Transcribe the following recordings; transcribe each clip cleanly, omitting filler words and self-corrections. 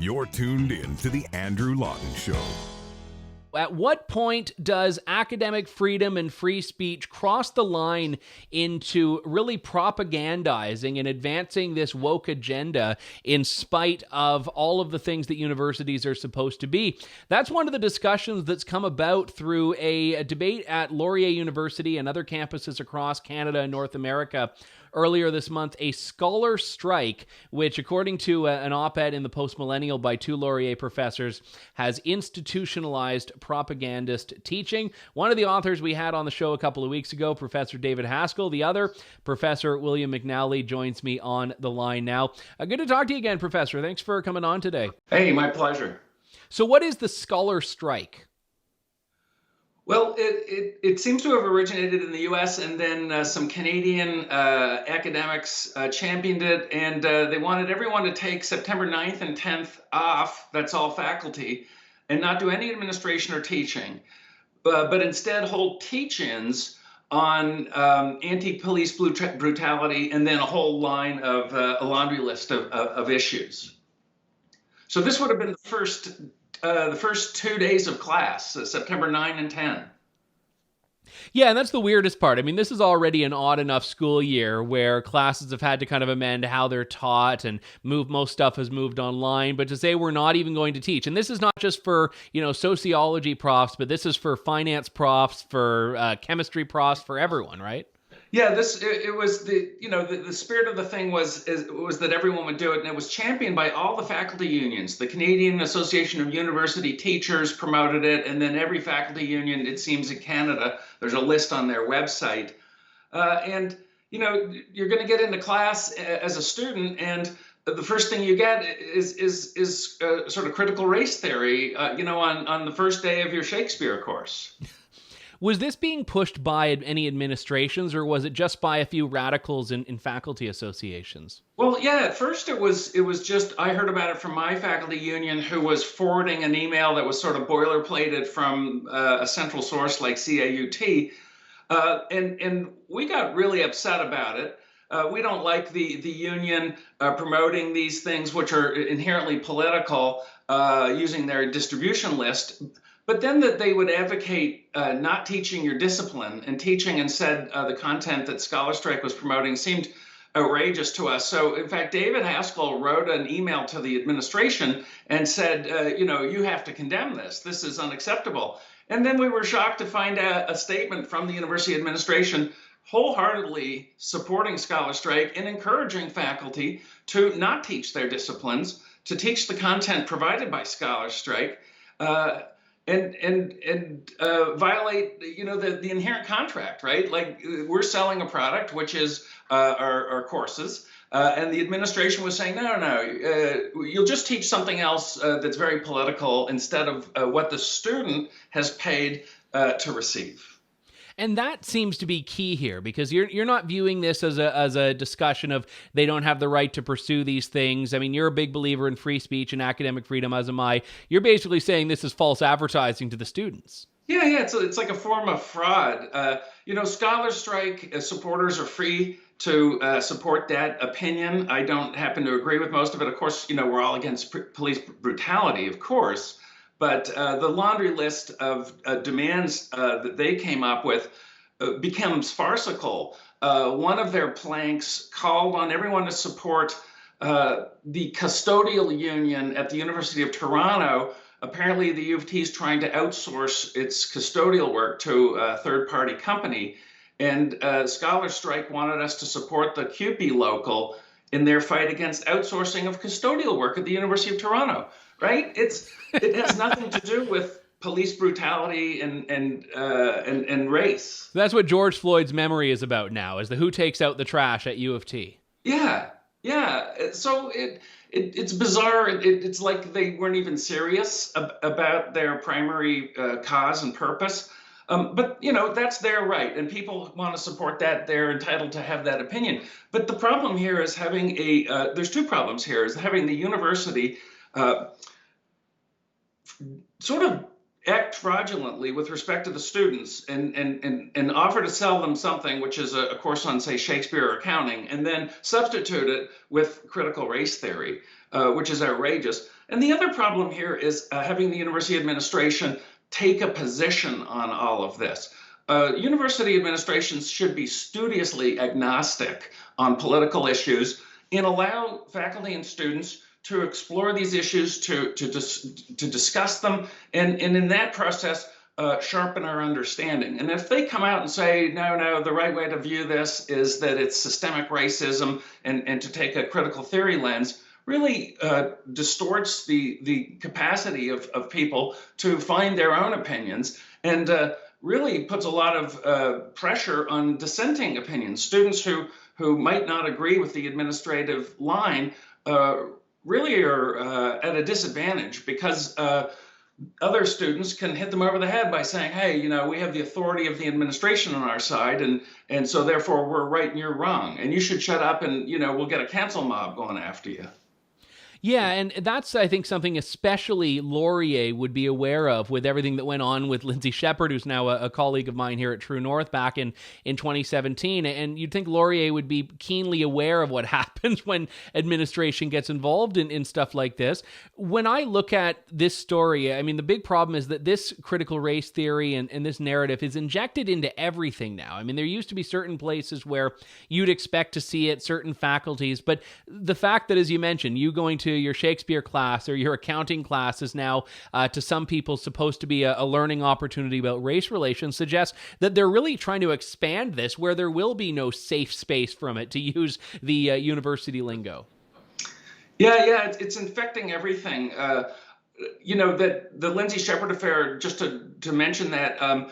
You're tuned in to The Andrew Lawton Show. At what point does academic freedom and free speech cross the line into really propagandizing and advancing this woke agenda in spite of all of the things that universities are supposed to be? That's one of the discussions that's come about through a debate at Laurier University and other campuses across Canada and North America. Earlier this month, a scholar strike, which, according to an op-ed in the Post-Millennial by two Laurier professors, has institutionalized propagandist teaching. One of the authors we had on the show a couple of weeks ago, Professor David Haskell. The other, Professor William McNally, joins me on the line now. Good to talk to you again, Professor. Thanks for coming on today. Hey, my pleasure. So what is the scholar strike? Well, it seems to have originated in the U.S. and then some Canadian academics championed it, and they wanted everyone to take September 9th and 10th off, that's all faculty, and not do any administration or teaching, but instead hold teach-ins on anti-police brutality and then a whole line of a laundry list of issues. So this would have been the first 2 days of class, September 9 and 10. Yeah, and that's the weirdest part. I mean, this is already an odd enough school year where classes have had to kind of amend how they're taught and most stuff has moved online. But to say we're not even going to teach, and this is not just for, sociology profs, but this is for finance profs, for chemistry profs, for everyone, right? Yeah, it was the spirit of the thing was that everyone would do it, and it was championed by all the faculty unions. The Canadian Association of University Teachers promoted it, and then every faculty union, it seems, in Canada, there's a list on their website. And you're going to get into class as a student, and the first thing you get is sort of critical race theory, on the first day of your Shakespeare course. Was this being pushed by any administrations, or was it just by a few radicals in faculty associations? Well, yeah, at first it was just, I heard about it from my faculty union, who was forwarding an email that was sort of boilerplated from a central source like CAUT. And we got really upset about it. We don't like the union promoting these things, which are inherently political, using their distribution list. But then that they would advocate not teaching your discipline and teaching instead the content that Scholar Strike was promoting seemed outrageous to us. So, in fact, David Haskell wrote an email to the administration and said, you have to condemn this. This is unacceptable. And then we were shocked to find a statement from the university administration wholeheartedly supporting Scholar Strike and encouraging faculty to not teach their disciplines, to teach the content provided by Scholar Strike, and violate, the inherent contract, right? Like, we're selling a product, which is our courses, and the administration was saying, no, you'll just teach something else that's very political instead of what the student has paid to receive. And that seems to be key here, because you're not viewing this as a discussion of they don't have the right to pursue these things. I mean, you're a big believer in free speech and academic freedom, as am I. You're basically saying this is false advertising to the students. Yeah, it's like a form of fraud. Scholar Strike supporters are free to support that opinion. I don't happen to agree with most of it. Of course, we're all against police brutality, of course. But the laundry list of demands that they came up with becomes farcical. One of their planks called on everyone to support the custodial union at the University of Toronto. Apparently, the U of T is trying to outsource its custodial work to a third-party company. And Scholar Strike wanted us to support the CUPE local in their fight against outsourcing of custodial work at the University of Toronto. Right? It has nothing to do with police brutality and race. That's what George Floyd's memory is about now, is the who takes out the trash at U of T. Yeah. So it's bizarre. It's like they weren't even serious about their primary cause and purpose. But, that's their right, and people want to support that. They're entitled to have that opinion. But the problem here is having there's two problems here, is having the university sort of act fraudulently with respect to the students and offer to sell them something, which is a course on, say, Shakespeare or accounting, and then substitute it with critical race theory, which is outrageous. And the other problem here is having the university administration take a position on all of this. University administrations should be studiously agnostic on political issues and allow faculty and students to explore these issues, to discuss them, and in that process, sharpen our understanding. And if they come out and say, no, the right way to view this is that it's systemic racism and to take a critical theory lens, really distorts the capacity of people to find their own opinions and really puts a lot of pressure on dissenting opinions. Students who might not agree with the administrative line really are at a disadvantage because other students can hit them over the head by saying, hey, we have the authority of the administration on our side, and so therefore we're right and you're wrong, and you should shut up, and we'll get a cancel mob going after you. Yeah, and that's, I think, something especially Laurier would be aware of with everything that went on with Lindsay Shepherd, who's now a colleague of mine here at True North back in 2017. And you'd think Laurier would be keenly aware of what happens when administration gets involved in stuff like this. When I look at this story, I mean, the big problem is that this critical race theory and this narrative is injected into everything now. I mean, there used to be certain places where you'd expect to see it, certain faculties, but the fact that, as you mentioned, you going to your Shakespeare class or your accounting class is now, to some people, supposed to be a learning opportunity about race relations suggests that they're really trying to expand this where there will be no safe space from it, to use the university lingo. Yeah, it's infecting everything. That the Lindsay Shepherd affair, just to mention that,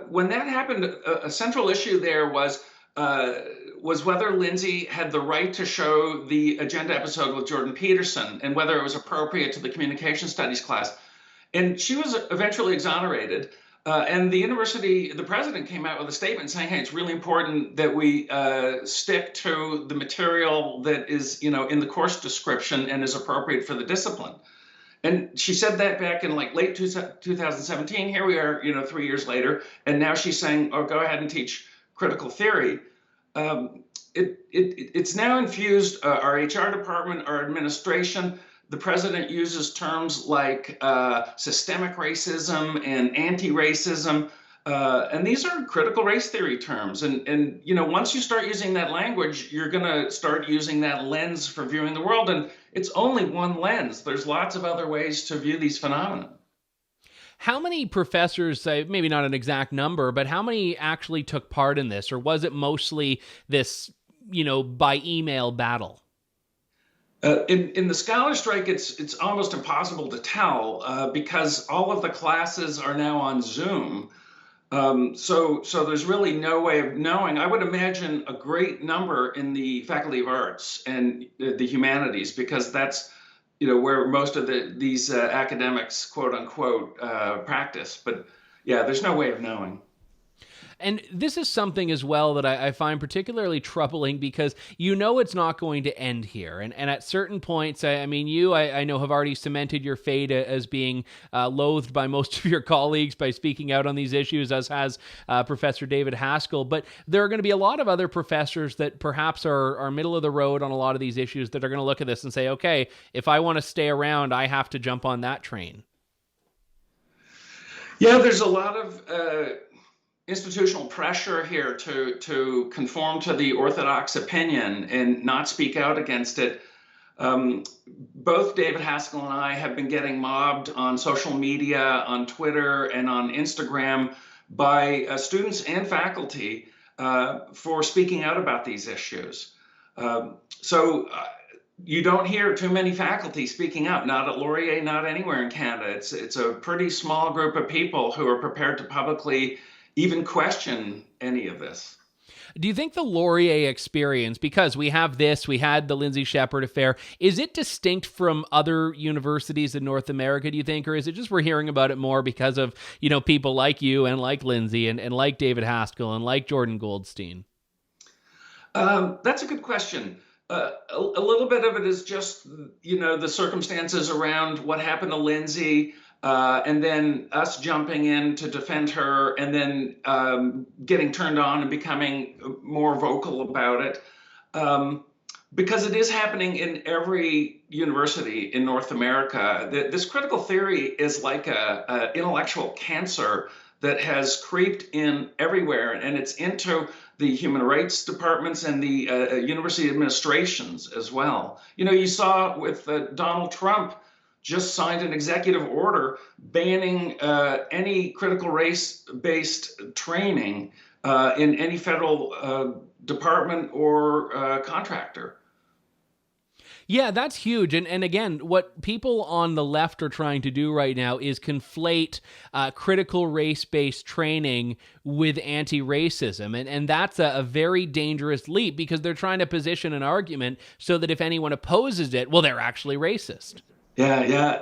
when that happened, a central issue there was whether Lindsay had the right to show the agenda episode with Jordan Peterson and whether it was appropriate to the communication studies class. And she was eventually exonerated. And the president came out with a statement saying, hey, it's really important that we stick to the material that is, in the course description and is appropriate for the discipline. And she said that back in late 2017. Here we are, 3 years later. And now she's saying, oh, go ahead and teach critical theory. It's now infused our HR department, our administration. The president uses terms like systemic racism and anti-racism, and these are critical race theory terms. And once you start using that language, you're going to start using that lens for viewing the world. And it's only one lens. There's lots of other ways to view these phenomena. How many professors, maybe not an exact number, but how many actually took part in this? Or was it mostly this, by email battle? In the scholar strike, it's almost impossible to tell because all of the classes are now on Zoom. So there's really no way of knowing. I would imagine a great number in the Faculty of Arts and the Humanities, because that's where most of these academics, quote unquote, practice. But yeah, there's no way of knowing. And this is something as well that I find particularly troubling because it's not going to end here. And at certain points, I know have already cemented your fate as being loathed by most of your colleagues by speaking out on these issues, as has Professor David Haskell. But there are going to be a lot of other professors that perhaps are middle of the road on a lot of these issues that are going to look at this and say, okay, if I want to stay around, I have to jump on that train. Yeah, there's a lot of institutional pressure here to conform to the orthodox opinion and not speak out against it. Both David Haskell and I have been getting mobbed on social media, on Twitter and on Instagram by students and faculty for speaking out about these issues. So you don't hear too many faculty speaking up, not at Laurier, not anywhere in Canada. It's a pretty small group of people who are prepared to publicly even question any of this. Do you think the Laurier experience, because we had the Lindsay Shepherd affair, is it distinct from other universities in North America, do you think? Or is it just we're hearing about it more because of, people like you and like Lindsay and like David Haskell and like Jordan Goldstein? That's a good question. A little bit of it is just, the circumstances around what happened to Lindsay, and then us jumping in to defend her and then getting turned on and becoming more vocal about it. Because it is happening in every university in North America. This critical theory is like a intellectual cancer that has creeped in everywhere, and it's into the human rights departments and the university administrations as well. You saw with Donald Trump just signed an executive order banning any critical race-based training in any federal department or contractor. Yeah, that's huge. And again, what people on the left are trying to do right now is conflate critical race-based training with anti-racism. And that's a very dangerous leap, because they're trying to position an argument so that if anyone opposes it, well, they're actually racist. Yeah.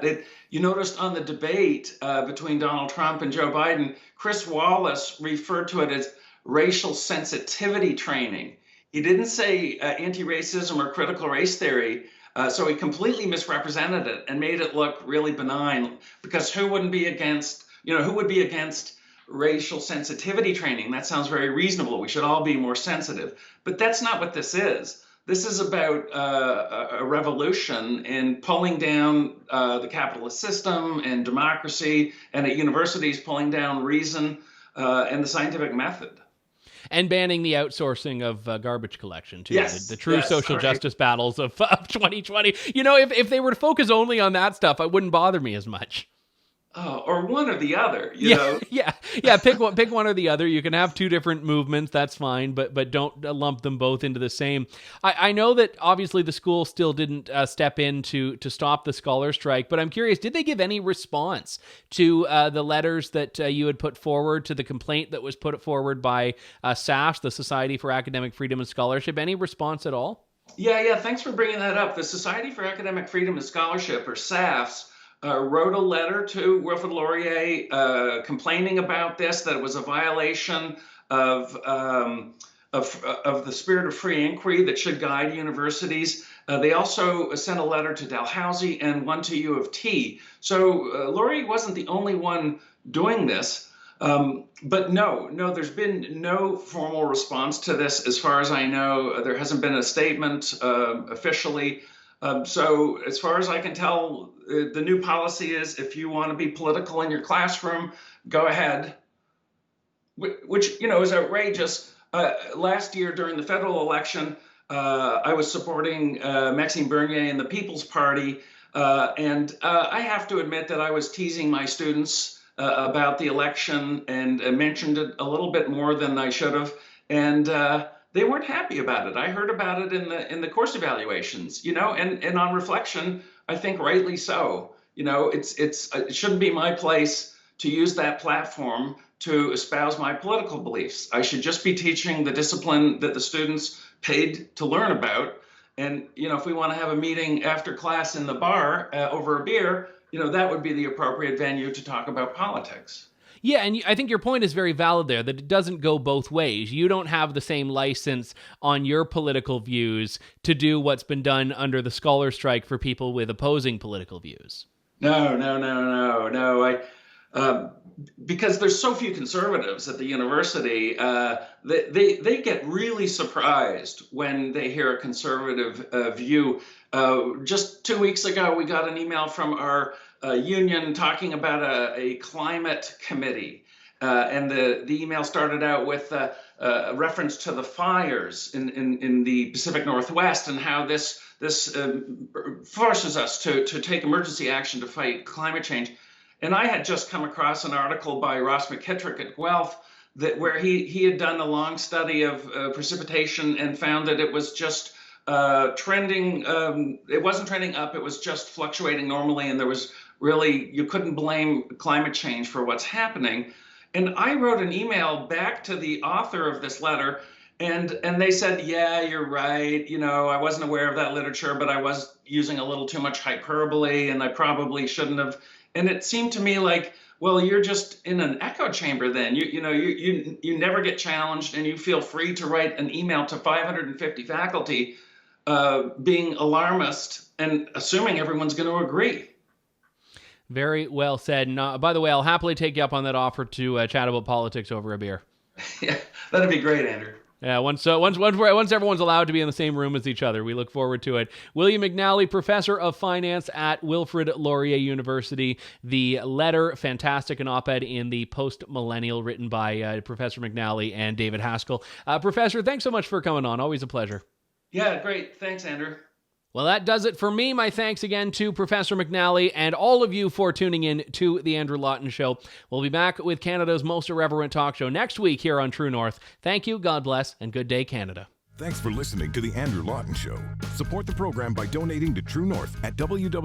You noticed on the debate between Donald Trump and Joe Biden, Chris Wallace referred to it as racial sensitivity training. He didn't say anti-racism or critical race theory. So he completely misrepresented it and made it look really benign, because who would be against racial sensitivity training? That sounds very reasonable. We should all be more sensitive. But that's not what this is. This is about a revolution in pulling down the capitalist system and democracy, and at universities pulling down reason and the scientific method. And banning the outsourcing of garbage collection, too. Yes, the true social correct. justice battles of 2020. if they were to focus only on that stuff, it wouldn't bother me as much. Or one or the other, you know? Yeah. Pick one or the other. You can have two different movements. That's fine, but don't lump them both into the same. I know that obviously the school still didn't step in to stop the scholar strike, but I'm curious, did they give any response to the letters that you had put forward, to the complaint that was put forward by SAFS, the Society for Academic Freedom and Scholarship? Any response at all? Yeah. Thanks for bringing that up. The Society for Academic Freedom and Scholarship, or SAFS, wrote a letter to Wilfrid Laurier complaining about this, that it was a violation of the spirit of free inquiry that should guide universities. They also sent a letter to Dalhousie and one to U of T. So Laurier wasn't the only one doing this. But no, there's been no formal response to this. As far as I know, there hasn't been a statement officially. So as far as I can tell, the new policy is, if you want to be political in your classroom, go ahead, which, is outrageous. Last year during the federal election, I was supporting Maxime Bernier and the People's Party. And I have to admit that I was teasing my students about the election and mentioned it a little bit more than I should have. And they weren't happy about it. I heard about it in the course evaluations, and on reflection, I think rightly so. It shouldn't be my place to use that platform to espouse my political beliefs. I should just be teaching the discipline that the students paid to learn about. And, if we want to have a meeting after class in the bar over a beer, that would be the appropriate venue to talk about politics. Yeah, and I think your point is very valid there, that it doesn't go both ways. You don't have the same license on your political views to do what's been done under the scholar strike for people with opposing political views. No. Because there's so few conservatives at the university, they get really surprised when they hear a conservative view. Just 2 weeks ago, we got an email from our union talking about a climate committee. And the email started out with a reference to the fires in the Pacific Northwest, and how this forces us to take emergency action to fight climate change. And I had just come across an article by Ross McKittrick at Guelph where he had done a long study of precipitation and found that it was just trending. It wasn't trending up. It was just fluctuating normally. And there was really, you couldn't blame climate change for what's happening. And I wrote an email back to the author of this letter, and they said, yeah, you're right. I wasn't aware of that literature, but I was using a little too much hyperbole, and I probably shouldn't have. And it seemed to me like, well, you're just in an echo chamber then. You never get challenged, and you feel free to write an email to 550 faculty being alarmist and assuming everyone's going to agree. Very well said. And by the way, I'll happily take you up on that offer to chat about politics over a beer. Yeah, that'd be great, Andrew. Yeah, once everyone's allowed to be in the same room as each other, we look forward to it. William McNally, professor of finance at Wilfrid Laurier University. The letter, fantastic, an op-ed in the Post-Millennial written by Professor McNally and David Haskell. Professor, thanks so much for coming on. Always a pleasure. Yeah, great. Thanks, Andrew. Well, that does it for me. My thanks again to Professor McNally and all of you for tuning in to The Andrew Lawton Show. We'll be back with Canada's most irreverent talk show next week here on True North. Thank you, God bless, and good day, Canada. Thanks for listening to The Andrew Lawton Show. Support the program by donating to True North at www.tnc.news.